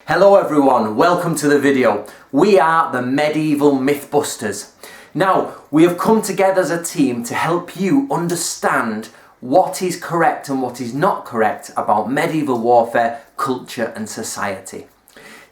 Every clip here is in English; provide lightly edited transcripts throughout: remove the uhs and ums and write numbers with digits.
Hello everyone, welcome to the video. We are the Medieval Mythbusters. Now, we have come together as a team to help you understand what is correct and what is not correct about medieval warfare, culture and society.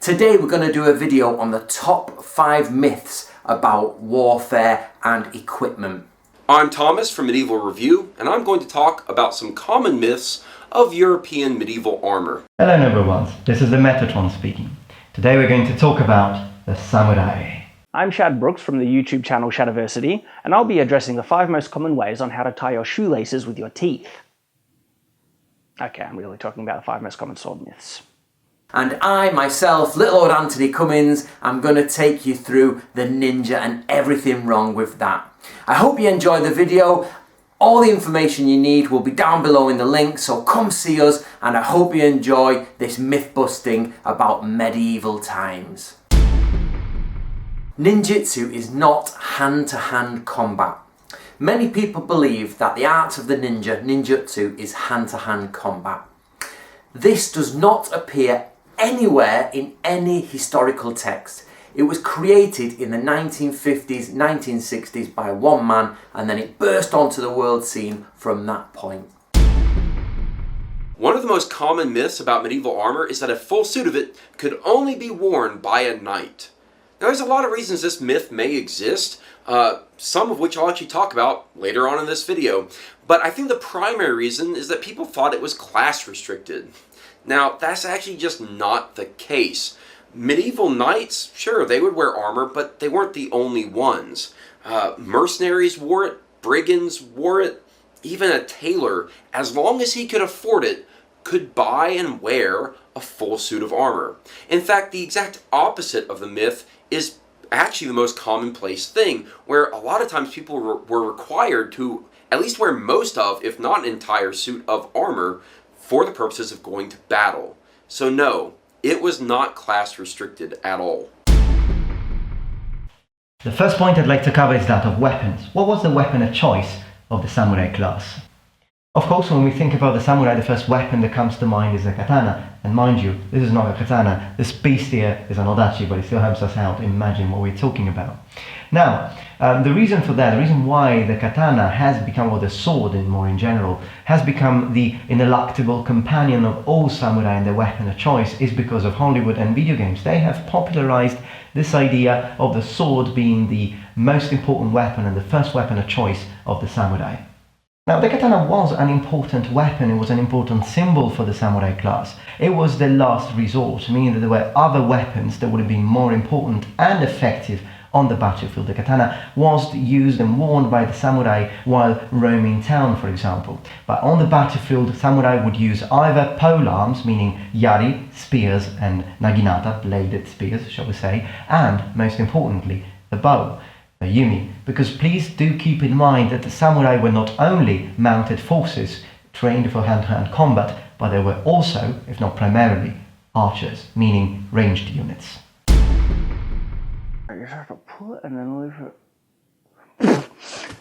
Today we're going to do a video on the top 5 myths about warfare and equipment. I'm Thomas from Medieval Review, and I'm going to talk about some common myths of European medieval armor. Hello everyone, this is the Metatron speaking. Today we're going to talk about the samurai. I'm Shad Brooks from the YouTube channel Shadiversity, and I'll be addressing the 5 most common ways on how to tie your shoelaces with your teeth. Okay, I'm really talking about the 5 most common sword myths. And I, myself, little old Antony Cummins, I'm going to take you through the ninja and everything wrong with that. I hope you enjoy the video. All the information you need will be down below in the link, so come see us, and I hope you enjoy this myth busting about medieval times. Ninjutsu is not hand-to-hand combat. Many people believe that the art of the ninjutsu, is hand-to-hand combat. This does not appear anywhere in any historical text. It was created in the 1950s, 1960s by one man, and then it burst onto the world scene from that point. One of the most common myths about medieval armor is that a full suit of it could only be worn by a knight. Now, there's a lot of reasons this myth may exist, some of which I'll actually talk about later on in this video, but I think the primary reason is that people thought it was class restricted. Now, that's actually just not the case. Medieval knights, sure, they would wear armor, but they weren't the only ones. Mercenaries wore it, brigands wore it, even a tailor, as long as he could afford it, could buy and wear a full suit of armor. In fact, the exact opposite of the myth is actually the most commonplace thing, where a lot of times people were required to at least wear most of, if not an entire suit of armor, for the purposes of going to battle. So no, it was not class restricted at all. The first point I'd like to cover is that of weapons. What was the weapon of choice of the samurai class? Of course, when we think about the samurai, the first weapon that comes to mind is a katana. And mind you, this is not a katana. This beast here is an odachi, but it still helps us out imagine what we're talking about. Now, the reason for that, the reason why the katana has become, or the sword in general, has become the ineluctable companion of all samurai and their weapon of choice is because of Hollywood and video games. They have popularized this idea of the sword being the most important weapon and the first weapon of choice of the samurai. Now, the katana was an important weapon, it was an important symbol for the samurai class. It was the last resort, meaning that there were other weapons that would have been more important and effective on the battlefield. The katana was used and worn by the samurai while roaming town, for example. But on the battlefield, samurai would use either polearms, meaning yari, spears, and naginata, bladed spears, shall we say, and, most importantly, the bow, the yumi. Because please do keep in mind that the samurai were not only mounted forces trained for hand-to-hand combat, but they were also, if not primarily, archers, meaning ranged units. You just have to pull it and then leave it.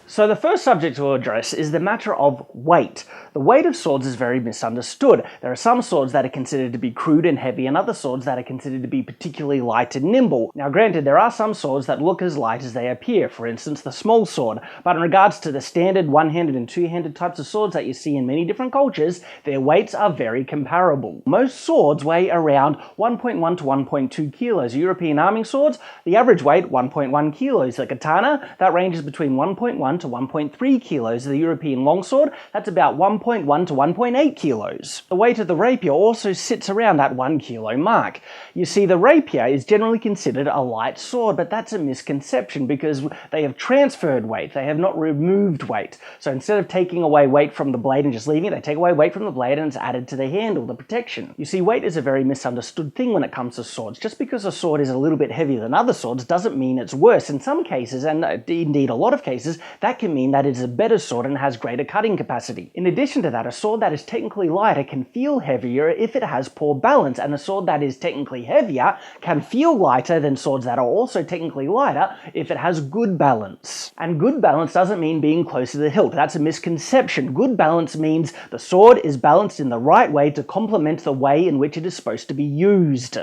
So the first subject to address is the matter of weight. The weight of swords is very misunderstood. There are some swords that are considered to be crude and heavy and other swords that are considered to be particularly light and nimble. Now granted, there are some swords that look as light as they appear, for instance the small sword, but in regards to the standard one-handed and two-handed types of swords that you see in many different cultures, their weights are very comparable. Most swords weigh around 1.1 to 1.2 kilos. European arming swords, the average weight 1.1 kilos. The katana, that ranges between 1.1 to 1.3 kilos. The European longsword, that's about 1.1 to 1.8 kilos. The weight of the rapier also sits around that 1 kilo mark. You see, the rapier is generally considered a light sword, but that's a misconception because they have transferred weight, they have not removed weight. So instead of taking away weight from the blade and just leaving it, they take away weight from the blade and it's added to the handle, the protection. You see, weight is a very misunderstood thing when it comes to swords. Just because a sword is a little bit heavier than other swords doesn't mean it's worse. In some cases, and indeed a lot of cases, that can mean that it's a better sword and has greater cutting capacity. In addition to that, a sword that is technically lighter can feel heavier if it has poor balance, and a sword that is technically heavier can feel lighter than swords that are also technically lighter if it has good balance. And good balance doesn't mean being close to the hilt. That's a misconception. Good balance means the sword is balanced in the right way to complement the way in which it is supposed to be used.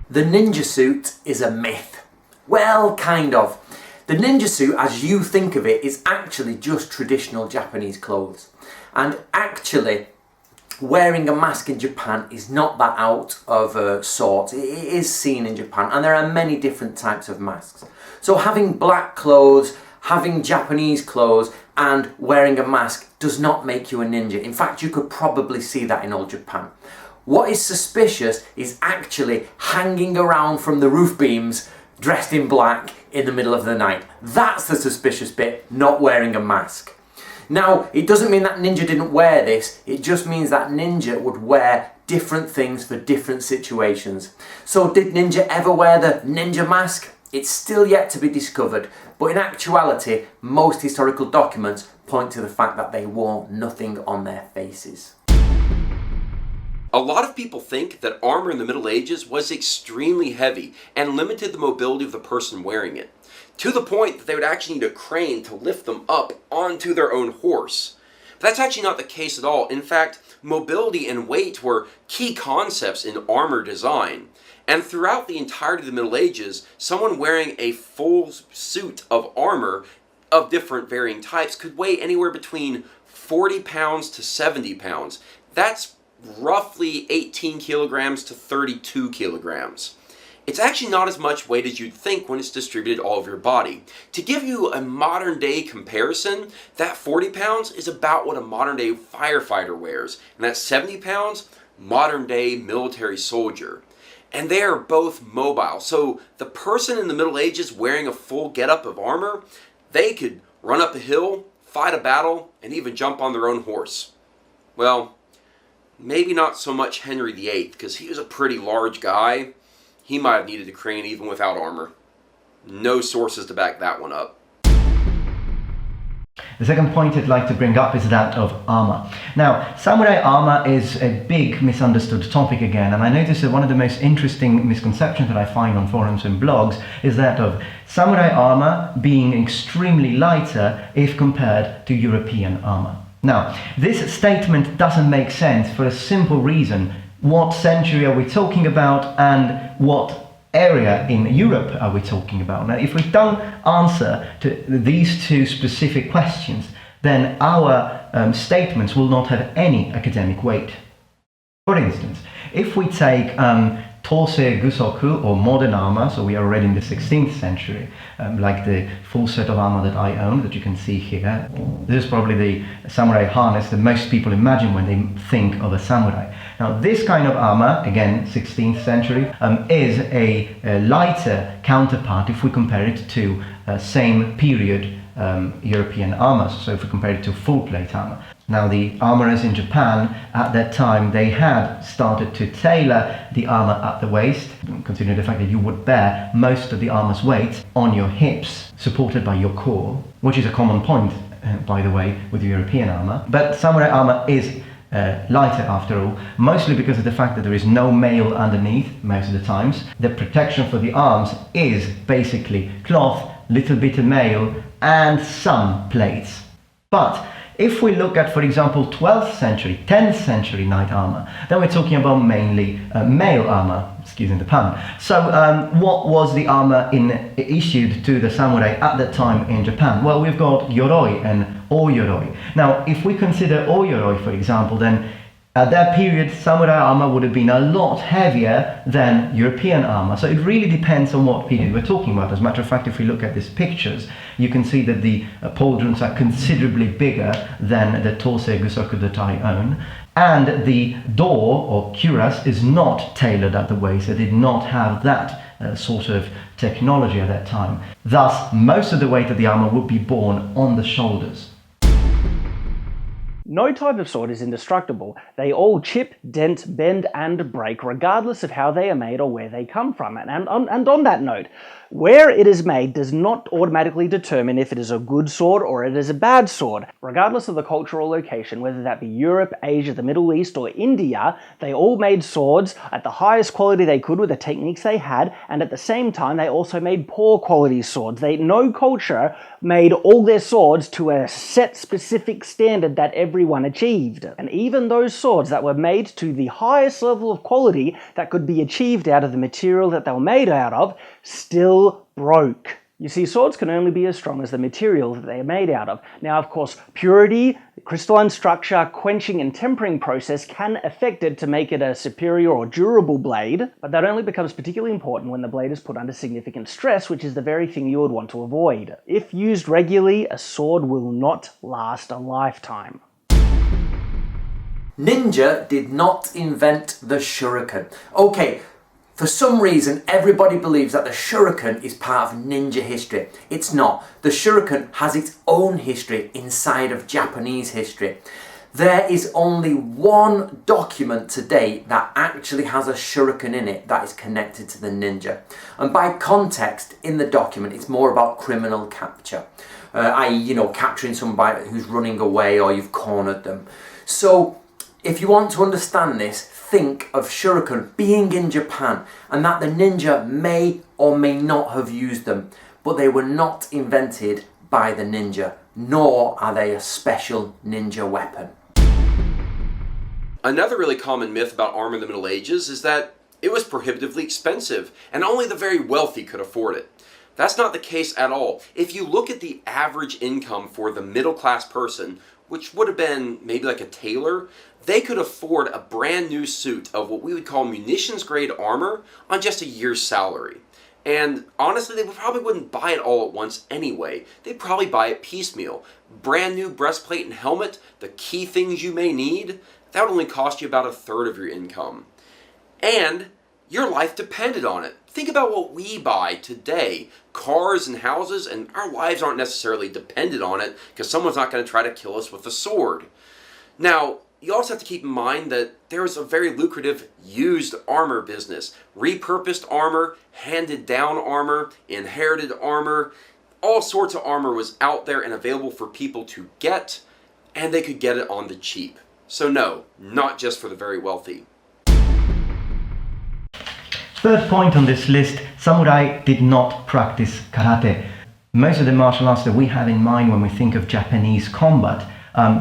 The ninja suit is a myth. Well, kind of. The ninja suit, as you think of it, is actually just traditional Japanese clothes. And actually, wearing a mask in Japan is not that out of sorts. It is seen in Japan, and there are many different types of masks. So having black clothes, having Japanese clothes, and wearing a mask does not make you a ninja. In fact, you could probably see that in old Japan. What is suspicious is actually hanging around from the roof beams dressed in black in the middle of the night. That's the suspicious bit, not wearing a mask. Now, it doesn't mean that ninja didn't wear this, it just means that ninja would wear different things for different situations. So did ninja ever wear the ninja mask? It's still yet to be discovered, but in actuality, most historical documents point to the fact that they wore nothing on their faces. A lot of people think that armor in the Middle Ages was extremely heavy and limited the mobility of the person wearing it, to the point that they would actually need a crane to lift them up onto their own horse. But that's actually not the case at all. In fact, mobility and weight were key concepts in armor design. And throughout the entirety of the Middle Ages, someone wearing a full suit of armor of different varying types could weigh anywhere between 40 pounds to 70 pounds. That's roughly 18 kilograms to 32 kilograms. It's actually not as much weight as you'd think when it's distributed all over your body. To give you a modern day comparison, that 40 pounds is about what a modern day firefighter wears, and that 70 pounds, modern day military soldier. And they are both mobile, so the person in the Middle Ages wearing a full getup of armor, they could run up a hill, fight a battle, and even jump on their own horse. Well, maybe not so much Henry VIII, because he was a pretty large guy. He might have needed a crane even without armor. No sources to back that one up. The second point I'd like to bring up is that of armor. Now, samurai armor is a big misunderstood topic again, and I notice that one of the most interesting misconceptions that I find on forums and blogs is that of samurai armor being extremely lighter if compared to European armor. Now, this statement doesn't make sense for a simple reason. What century are we talking about, and what area in Europe are we talking about? Now, if we don't answer to these two specific questions, then our statements will not have any academic weight. For instance, if we take Tosei Gusoku, or modern armor, so we are already in the 16th century, like the full set of armor that I own, that you can see here. This is probably the samurai harness that most people imagine when they think of a samurai. Now, this kind of armor, again 16th century, is a lighter counterpart if we compare it to same period European armor, so if we compare it to full plate armor. Now, the armorers in Japan at that time, they had started to tailor the armor at the waist, considering the fact that you would bear most of the armor's weight on your hips, supported by your core, which is a common point, by the way, with European armor. But samurai armor is lighter after all, mostly because of the fact that there is no mail underneath most of the times. The protection for the arms is basically cloth, little bit of mail, and some plates. But if we look at, for example, 12th century, 10th century knight armor, then we're talking about mainly mail armor, excusing the pun. So what was the armor issued to the samurai at that time in Japan? Well, we've got yoroi and o-yoroi. Now, if we consider o-yoroi, for example, then at that period, samurai armor would have been a lot heavier than European armor. So it really depends on what period we're talking about. As a matter of fact, if we look at these pictures, you can see that the pauldrons are considerably bigger than the Tosei Gusoku that I own. And the door, or cuirass, is not tailored at the waist. It did not have that sort of technology at that time. Thus, most of the weight of the armor would be borne on the shoulders. No type of sword is indestructible. They all chip, dent, bend, and break, regardless of how they are made or where they come from. And on that note, where it is made does not automatically determine if it is a good sword or it is a bad sword. Regardless of the cultural location, whether that be Europe, Asia, the Middle East, or India, they all made swords at the highest quality they could with the techniques they had, and at the same time they also made poor quality swords. No culture made all their swords to a set specific standard that every everyone achieved. And even those swords that were made to the highest level of quality that could be achieved out of the material that they were made out of still broke. You see, swords can only be as strong as the material that they are made out of. Now, of course, purity, crystalline structure, quenching and tempering process can affect it to make it a superior or durable blade, but that only becomes particularly important when the blade is put under significant stress, which is the very thing you would want to avoid. If used regularly, a sword will not last a lifetime. Ninja did not invent the Shuriken. Okay, for some reason, everybody believes that the Shuriken is part of ninja history. It's not. The Shuriken has its own history inside of Japanese history. There is only one document to date that actually has a Shuriken in it that is connected to the ninja. And by context, in the document, it's more about criminal capture. I.e., capturing somebody who's running away or you've cornered them. So, if you want to understand this, think of Shuriken being in Japan and that the ninja may or may not have used them, but they were not invented by the ninja, nor are they a special ninja weapon. Another really common myth about armor in the Middle Ages is that it was prohibitively expensive and only the very wealthy could afford it. That's not the case at all. If you look at the average income for the middle class person, which would have been maybe like a tailor, they could afford a brand new suit of what we would call munitions grade armor on just a year's salary. And honestly, they probably wouldn't buy it all at once anyway. They'd probably buy it piecemeal. Brand new breastplate and helmet, the key things you may need, that would only cost you about a third of your income. And your life depended on it. Think about what we buy today, cars and houses, and our lives aren't necessarily dependent on it because someone's not going to try to kill us with a sword. Now, you also have to keep in mind that there is a very lucrative used armor business. Repurposed armor, handed down armor, inherited armor, all sorts of armor was out there and available for people to get, and they could get it on the cheap. So no, not just for the very wealthy. Third point on this list, samurai did not practice karate. Most of the martial arts that we have in mind when we think of Japanese combat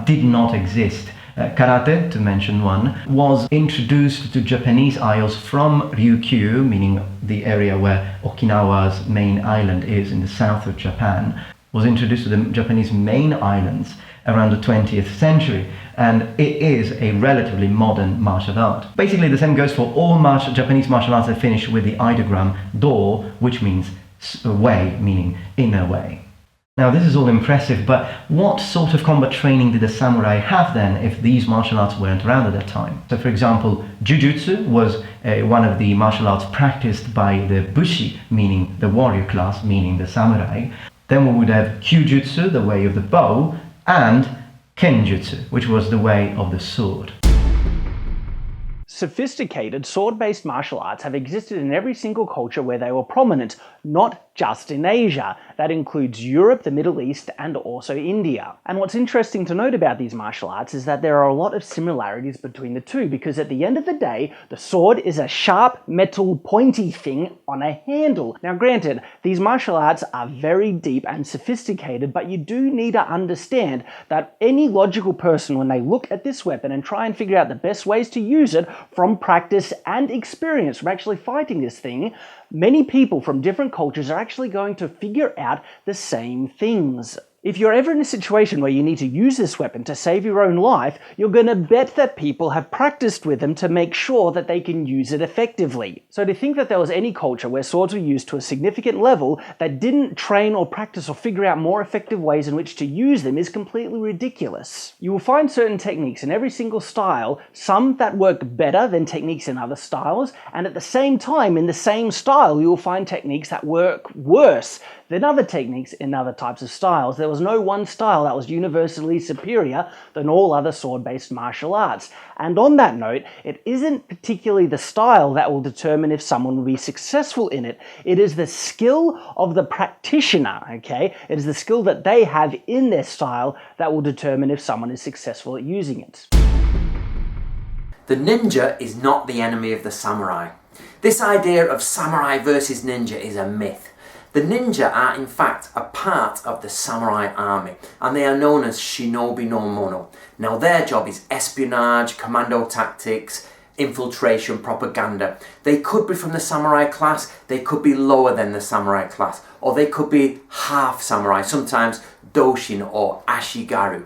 did not exist. Karate, to mention one, was introduced to Japanese isles from Ryukyu, meaning the area where Okinawa's main island is in the south of Japan, was introduced to the Japanese main islands around the 20th century, and it is a relatively modern martial art. Basically, the same goes for all Japanese martial arts that finish with the ideogram do, which means way, meaning inner way. Now, this is all impressive, but what sort of combat training did the samurai have then if these martial arts weren't around at that time? So, for example, Jujutsu was one of the martial arts practiced by the Bushi, meaning the warrior class, meaning the samurai. Then we would have Kyujutsu, the way of the bow, and Kenjutsu, which was the way of the sword. Sophisticated sword-based martial arts have existed in every single culture where they were prominent, not just in Asia. That includes Europe, the Middle East, and also India. And what's interesting to note about these martial arts is that there are a lot of similarities between the two, because at the end of the day, the sword is a sharp, metal, pointy thing on a handle. Now granted, these martial arts are very deep and sophisticated, but you do need to understand that any logical person, when they look at this weapon and try and figure out the best ways to use it from practice and experience from actually fighting this thing, many people from different cultures are actually going to figure out the same things. If you're ever in a situation where you need to use this weapon to save your own life, you're going to bet that people have practiced with them to make sure that they can use it effectively. So to think that there was any culture where swords were used to a significant level that didn't train or practice or figure out more effective ways in which to use them is completely ridiculous. You will find certain techniques in every single style, some that work better than techniques in other styles, and at the same time, in the same style, you will find techniques that work worse than other techniques in other types of styles. There was no one style that was universally superior than all other sword-based martial arts. And on that note, it isn't particularly the style that will determine if someone will be successful in it. It is the skill of the practitioner, okay? It is the skill that they have in their style that will determine if someone is successful at using it. The ninja is not the enemy of the samurai. This idea of samurai versus ninja is a myth. The ninja are in fact a part of the samurai army, and they are known as shinobi no mono. Now their job is espionage, commando tactics, infiltration, propaganda. They could be from the samurai class, they could be lower than the samurai class, or they could be half samurai, sometimes doshin or ashigaru.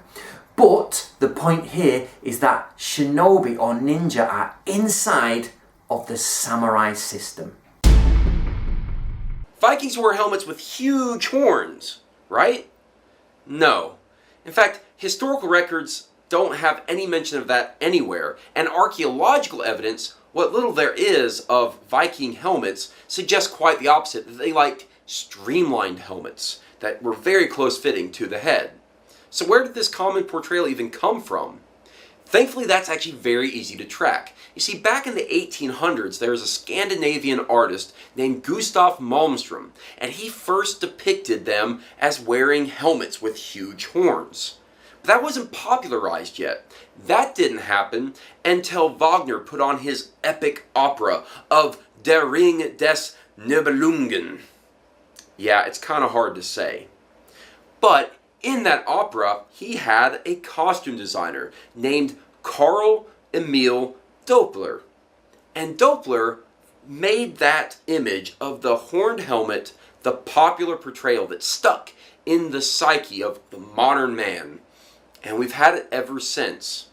But the point here is that shinobi or ninja are inside of the samurai system. Vikings wore helmets with huge horns, right? No. In fact, historical records don't have any mention of that anywhere, and archaeological evidence, what little there is of Viking helmets, suggests quite the opposite, that they liked streamlined helmets that were very close-fitting to the head. So where did this common portrayal even come from? Thankfully, that's actually very easy to track. You see, back in the 1800s, there was a Scandinavian artist named Gustav Malmström, and he first depicted them as wearing helmets with huge horns. But that wasn't popularized yet. That didn't happen until Wagner put on his epic opera of Der Ring des Nibelungen. Yeah, it's kind of hard to say. But in that opera, he had a costume designer named Carl Emil Doppler. And Doppler made that image of the horned helmet the popular portrayal that stuck in the psyche of the modern man. And we've had it ever since.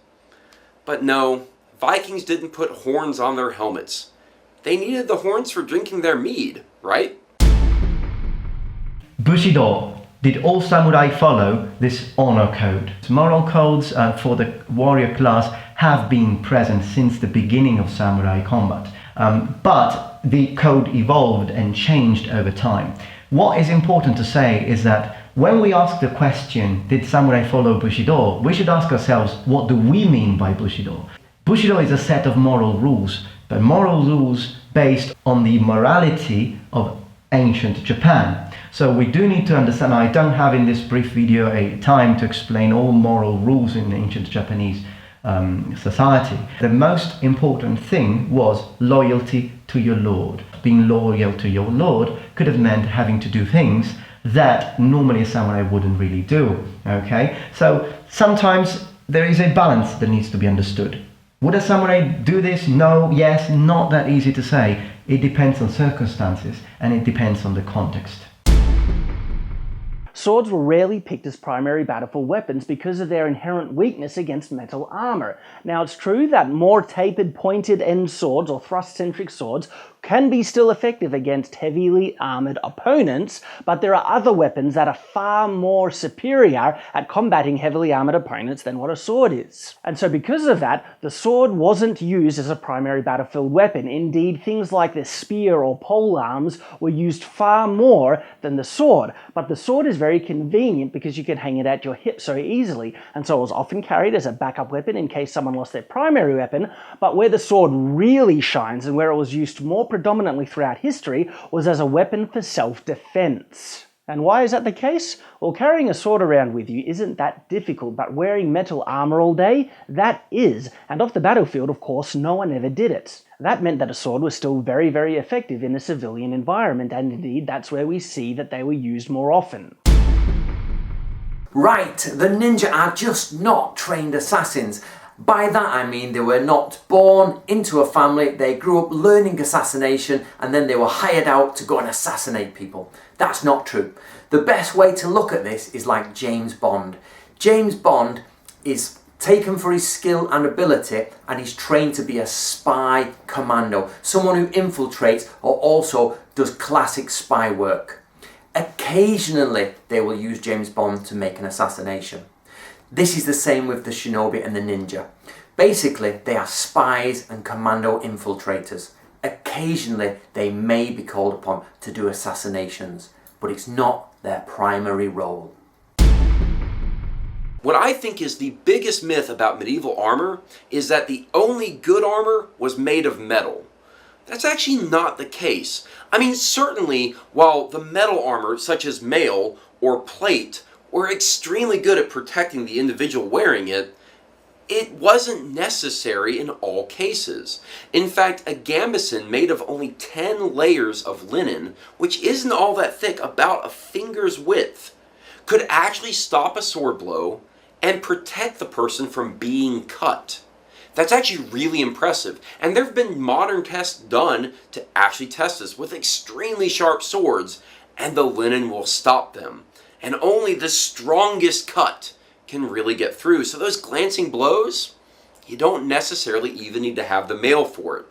But no, Vikings didn't put horns on their helmets. They needed the horns for drinking their mead, right? Bushido. Did all samurai follow this honor code? Moral codes for the warrior class have been present since the beginning of samurai combat, but the code evolved and changed over time. What is important to say is that when we ask the question, did samurai follow Bushido, we should ask ourselves, what do we mean by Bushido? Bushido is a set of moral rules, but moral rules based on the morality of ancient Japan. So we do need to understand, I don't have in this brief video a time to explain all moral rules in ancient Japanese society. The most important thing was loyalty to your lord. Being loyal to your lord could have meant having to do things that normally a samurai wouldn't really do. Okay, so sometimes there is a balance that needs to be understood. Would a samurai do this? No, yes, not that easy to say. It depends on circumstances and it depends on the context. Swords were rarely picked as primary battlefield weapons because of their inherent weakness against metal armor. Now, it's true that more tapered, pointed end swords or thrust-centric swords can be still effective against heavily armored opponents, but there are other weapons that are far more superior at combating heavily armored opponents than what a sword is. And so because of that, the sword wasn't used as a primary battlefield weapon. Indeed, things like the spear or pole arms were used far more than the sword. But the sword is very convenient because you can hang it at your hip so easily, and so it was often carried as a backup weapon in case someone lost their primary weapon. But where the sword really shines and where it was used more predominantly throughout history was as a weapon for self-defense. And why is that the case? Well, carrying a sword around with you isn't that difficult, but wearing metal armor all day, that is. And off the battlefield, of course, no one ever did it. That meant that a sword was still very, very effective in a civilian environment, and indeed that's where we see that they were used more often. Right, the ninja are just not trained assassins. By that I mean they were not born into a family, they grew up learning assassination and then they were hired out to go and assassinate people. That's not true. The best way to look at this is like James Bond. James Bond is taken for his skill and ability and he's trained to be a spy commando, someone who infiltrates or also does classic spy work. Occasionally they will use James Bond to make an assassination. This is the same with the shinobi and the ninja. Basically, they are spies and commando infiltrators. Occasionally, they may be called upon to do assassinations, but it's not their primary role. What I think is the biggest myth about medieval armor is that the only good armor was made of metal. That's actually not the case. I mean, certainly, while the metal armor, such as mail or plate, were extremely good at protecting the individual wearing it, it wasn't necessary in all cases. In fact, a gambeson made of only 10 layers of linen, which isn't all that thick, about a finger's width, could actually stop a sword blow and protect the person from being cut. That's actually really impressive, and there have been modern tests done to actually test this with extremely sharp swords, and the linen will stop them. And only the strongest cut can really get through. So those glancing blows, you don't necessarily even need to have the mail for it.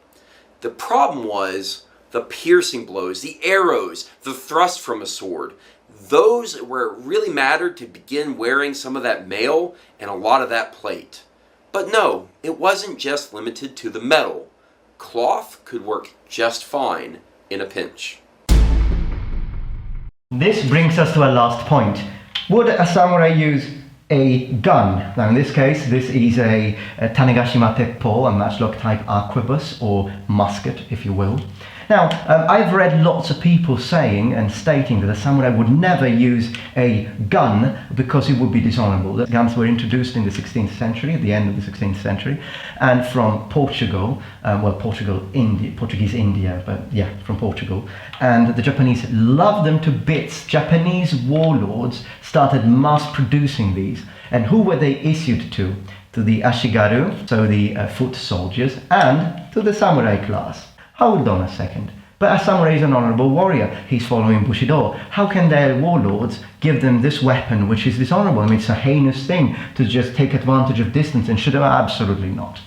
The problem was the piercing blows, the arrows, the thrust from a sword. Those where it really mattered to begin wearing some of that mail and a lot of that plate. But no, it wasn't just limited to the metal. Cloth could work just fine in a pinch. This brings us to our last point. Would a samurai use a gun? Now in this case, this is a Tanegashima Teppo, a matchlock type arquebus or musket, if you will. Now, I've read lots of people saying and stating that a samurai would never use a gun because it would be dishonorable. The guns were introduced in the 16th century, at the end of the 16th century, and from Portugal, Portuguese India, but yeah, from Portugal. And the Japanese loved them to bits. Japanese warlords started mass producing these. And who were they issued to? To the ashigaru, so the foot soldiers, and to the samurai class. Hold on a second. But a samurai is an honorable warrior. He's following Bushido. How can their warlords give them this weapon which is dishonorable? I mean, it's a heinous thing to just take advantage of distance and shoot them. Absolutely not.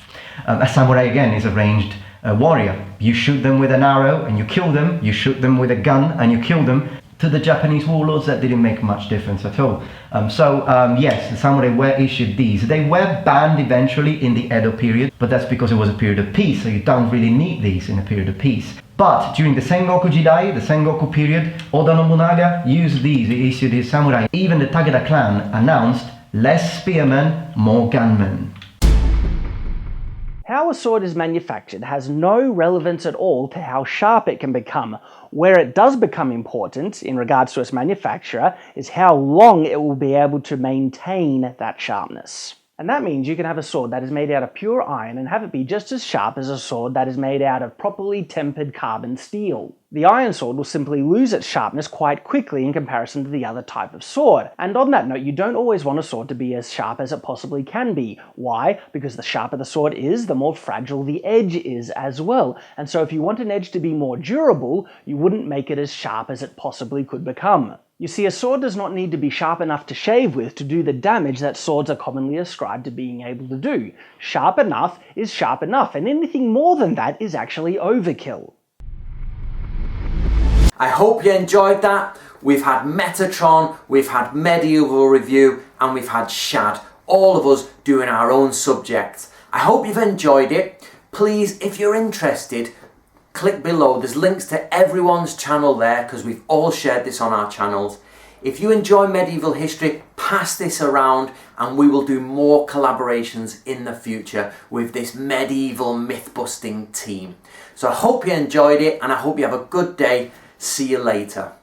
A samurai, again, is a ranged warrior. You shoot them with an arrow and you kill them. You shoot them with a gun and you kill them. To the Japanese warlords, that didn't make much difference at all. Yes, the samurai were issued these. They were banned eventually in the Edo period, but that's because it was a period of peace, so you don't really need these in a period of peace. But during the Sengoku Jidai, the Sengoku period, Oda Nobunaga used these. He issued his samurai. Even the Takeda clan announced, less spearmen, more gunmen. How a sword is manufactured has no relevance at all to how sharp it can become. Where it does become important, in regards to its manufacturer, is how long it will be able to maintain that sharpness. And that means you can have a sword that is made out of pure iron and have it be just as sharp as a sword that is made out of properly tempered carbon steel. The iron sword will simply lose its sharpness quite quickly in comparison to the other type of sword. And on that note, you don't always want a sword to be as sharp as it possibly can be. Why? Because the sharper the sword is, the more fragile the edge is as well. And so if you want an edge to be more durable, you wouldn't make it as sharp as it possibly could become. You see, a sword does not need to be sharp enough to shave with to do the damage that swords are commonly ascribed to being able to do. Sharp enough is sharp enough, and anything more than that is actually overkill. I hope you enjoyed that. We've had Metatron, we've had Medieval Review, and we've had Shad, all of us doing our own subjects. I hope you've enjoyed it. Please, if you're interested, click below. There's links to everyone's channel there because we've all shared this on our channels. If you enjoy medieval history, pass this around and we will do more collaborations in the future with this medieval myth-busting team. So I hope you enjoyed it and I hope you have a good day. See you later.